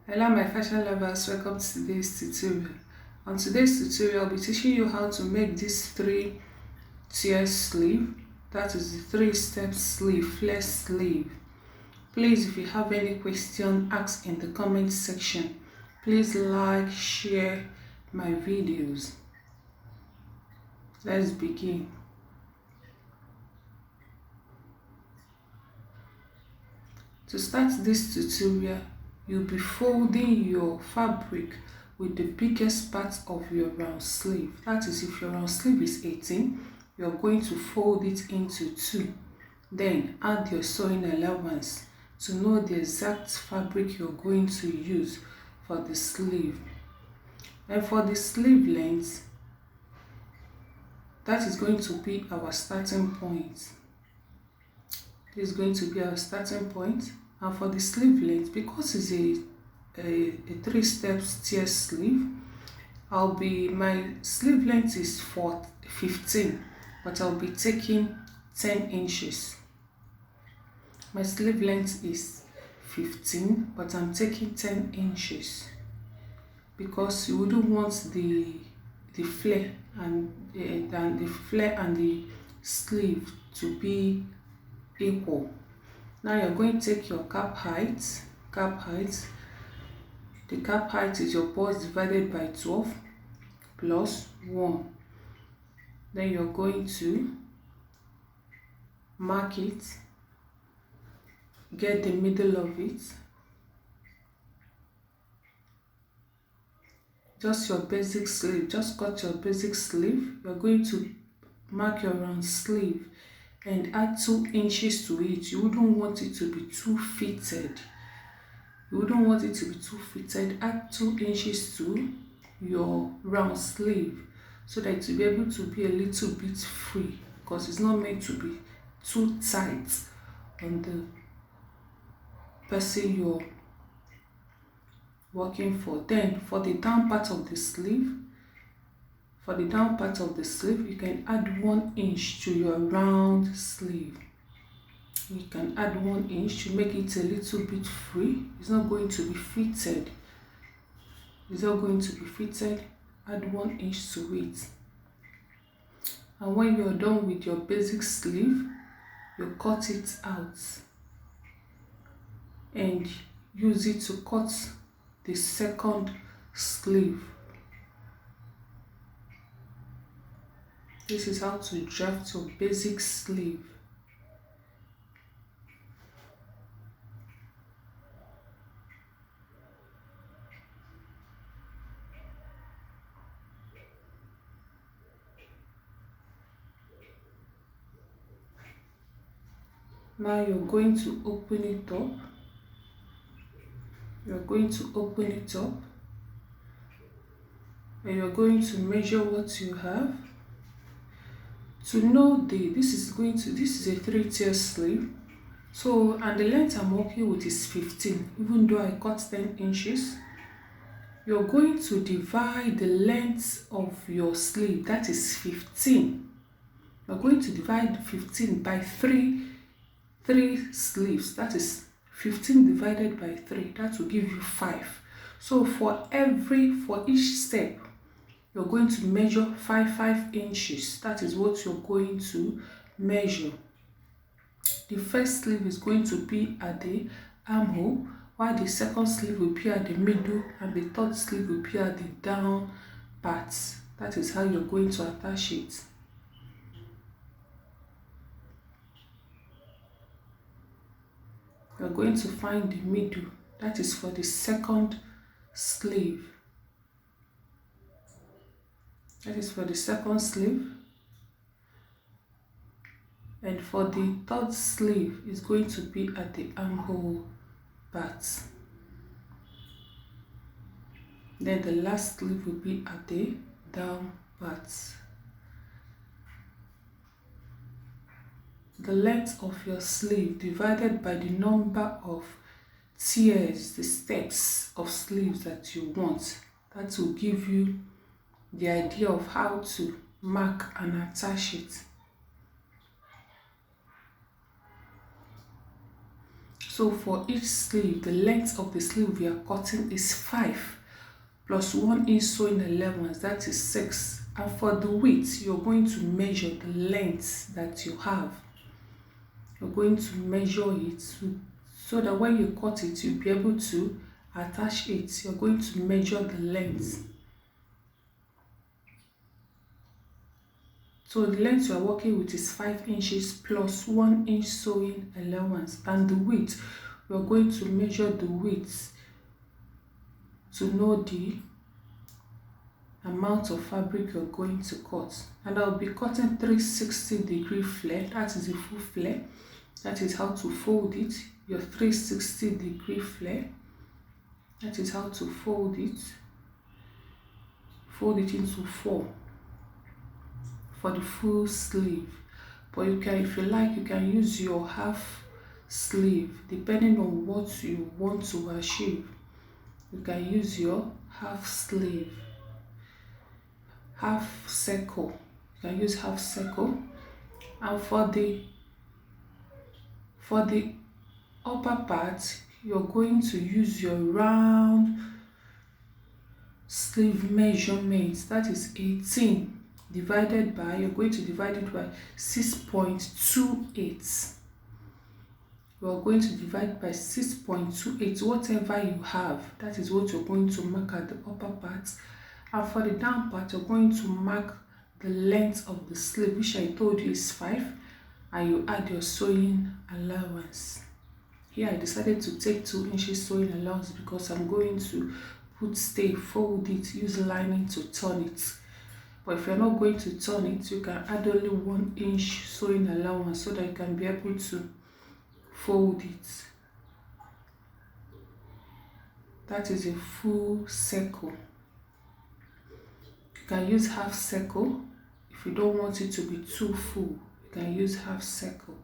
Hello my fashion lovers, welcome to today's tutorial. On today's tutorial, I'll be teaching you how to make this 3-tier sleeve. That is the 3-step sleeve, flare sleeve. Please, if you have any question, ask in the comment section. Please like, share my videos. Let's begin. To start this tutorial, you'll be folding your fabric with the biggest part of your round sleeve. That is, if your round sleeve is 18, you're going to fold it into 2. Then add your sewing allowance to know the exact fabric you're going to use for the sleeve. And for the sleeve length, that is going to be our starting point. This is going to be our starting point. And for the sleeve length, because it's a 3-step tier sleeve, my sleeve length is 15, but I'll be taking 10 inches. My sleeve length is 15, but I'm taking 10 inches because you wouldn't want the flare and the sleeve to be equal. Now you're going to take your cap height. The cap height is your bust divided by 12 plus 1. Then you're going to mark it, get the middle of it, just your basic sleeve, just cut your basic sleeve. You're going to mark your round sleeve and add 2 inches to it. You wouldn't want it to be too fitted. Add 2 inches to your round sleeve so that it will be able to be a little bit free, because it's not meant to be too tight on the person you're working for. Then for the down part of the sleeve, you can add 1 inch to your round sleeve. You can add 1 inch to make it a little bit free. It's not going to be fitted. Add 1 inch to it. And when you're done with your basic sleeve, you cut it out and use it to cut the second sleeve. This is how to draft your basic sleeve. Now you're going to open it up. And you're going to measure what you have. To know this is a 3-tier sleeve. So, and the length I'm working with is 15, even though I cut 10 inches. You're going to divide the length of your sleeve, that is 15. You're going to divide 15 by 3 sleeves, that is 15 divided by 3, that will give you 5. So for each step, you're going to measure 5 inches. That is what you're going to measure. The first sleeve is going to be at the armhole, while the second sleeve will be at the middle, and the third sleeve will be at the down parts. That is how you're going to attach it. You're going to find the middle, that is for the second sleeve. And for the third sleeve is going to be at the armhole part. Then the last sleeve will be at the down part. The length of your sleeve divided by the number of tiers, the steps of sleeves that you want, that will give you the idea of how to mark and attach it. So for each sleeve, the length of the sleeve we are cutting is 5 plus 1 inch sewing allowance, that is 6. And for the width, you're going to measure the length that you have. You're going to measure it so that when you cut it, you'll be able to attach it. You're going to measure the length. So the length you are working with is 5 inches plus 1 inch sewing allowance. And the width, we are going to measure the width to know the amount of fabric you're going to cut. And I'll be cutting 360-degree flare. That is the full flare. That is how to fold it. Your 360-degree flare. That is how to fold it. Fold it into 4 for the full sleeve. But you can, if you like, you can use your half sleeve depending on what you want to achieve. You can use your half sleeve, half circle. You can use half circle. And for the upper part, you're going to use your round sleeve measurement. That is 18 divided by, you're going to divide it by 6.28. You are going to divide by 6.28. Whatever you have, that is what you're going to mark at the upper part. And for the down part, you're going to mark the length of the sleeve, which I told you is 5, and you add your sewing allowance. Here I decided to take 2 inches sewing allowance because I'm going to fold it, use lining to turn it. But if you're not going to turn it, you can add only 1 inch sewing allowance so that you can be able to fold it. That is a full circle. You can use half circle. If you don't want it to be too full, you can use half circle,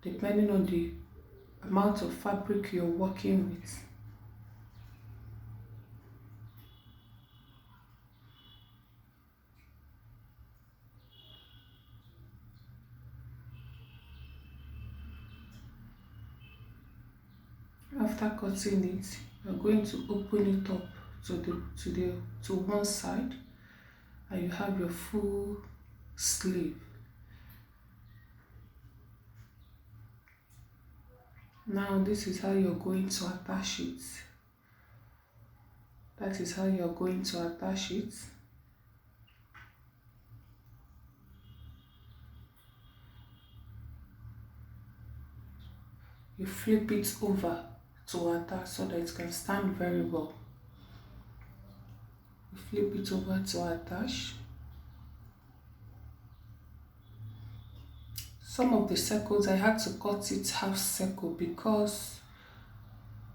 depending on the amount of fabric you're working with. After cutting it, you're going to open it up to one side, and you have your full sleeve. Now this is how you're going to attach it. That is how you're going to attach it. You flip it over to attach so that it can stand very well. You flip it over to attach. Some of the circles I had to cut it half circle because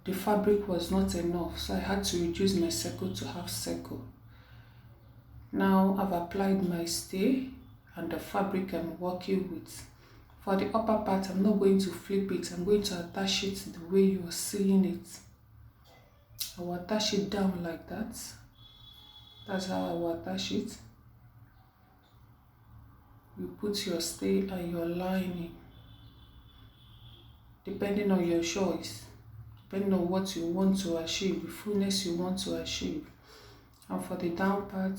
the fabric was not enough, so I had to reduce my circle to half circle. Now I've applied my stay and the fabric I'm working with. For the upper part, I'm not going to flip it. I'm going to attach it the way you are seeing it. I will attach it down like that. That's how I will attach it. You put your stay and your lining, depending on your choice, depending on what you want to achieve, the fullness you want to achieve. And for the down part,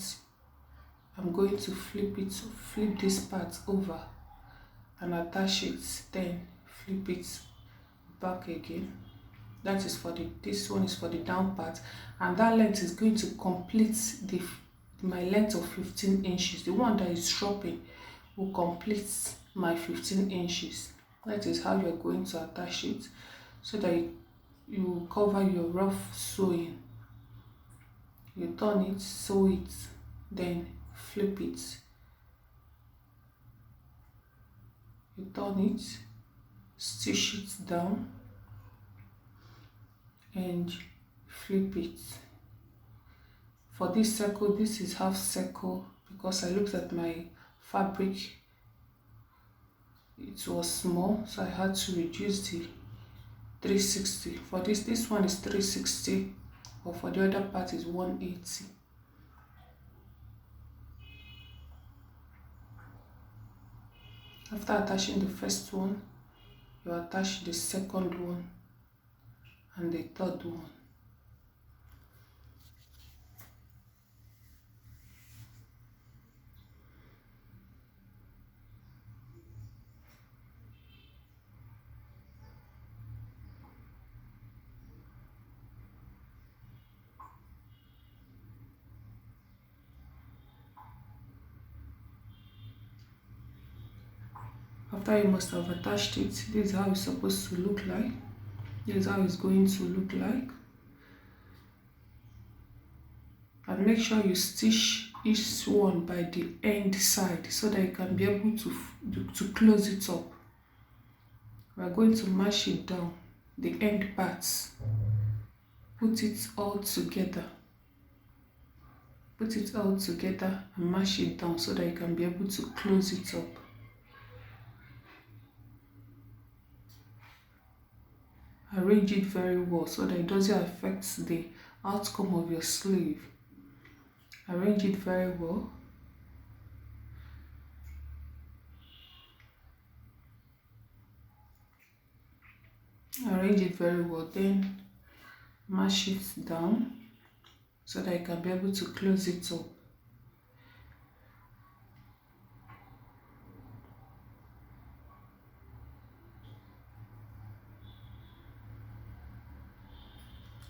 I'm going to flip this part over and attach it, then flip it back again. That is for this one is for the down part, and that length is going to complete my length of 15 inches. The one that is dropping will complete my 15 inches. That is how you're going to attach it so that you will cover your rough sewing. You turn it, sew it, then flip it. You turn it, stitch it down, and flip it. For this circle, this is half circle because I looked at my fabric, it was small, so I had to reduce the 360. For this one is 360, but for the other part is 180. After attaching the first one, you attach the second one and the third one. After you must have attached it, this is how it's supposed to look like. This is how it's going to look like. And make sure you stitch each one by the end side so that you can be able to close it up. We are going to mash it down, the end parts. Put it all together. Put it all together and mash it down so that you can be able to close it up. Arrange it very well so that it doesn't affect the outcome of your sleeve. Arrange it very well. Arrange it very well, then mash it down so that you can be able to close it up.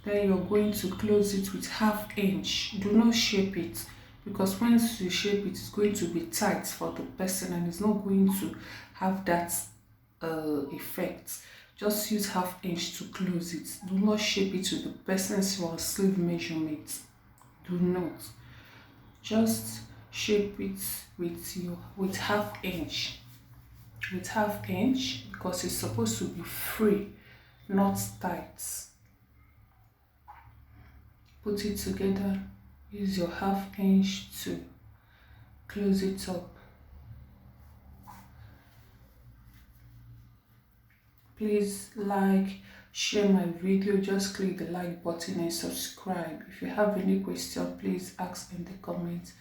Then you're going to close it with 1/2 inch. Do not shape it, because once you shape it, it's going to be tight for the person and it's not going to have that effect. Just use 1/2 inch to close it. Do not shape it to the person's sleeve measurement. Do not. Just shape it with 1/2 inch. With 1/2 inch, because it's supposed to be free, not tight. Put it together. Use your 1/2 inch to close it up. Please like, share my video. Just click the like button and subscribe. If you have any question, please ask in the comments.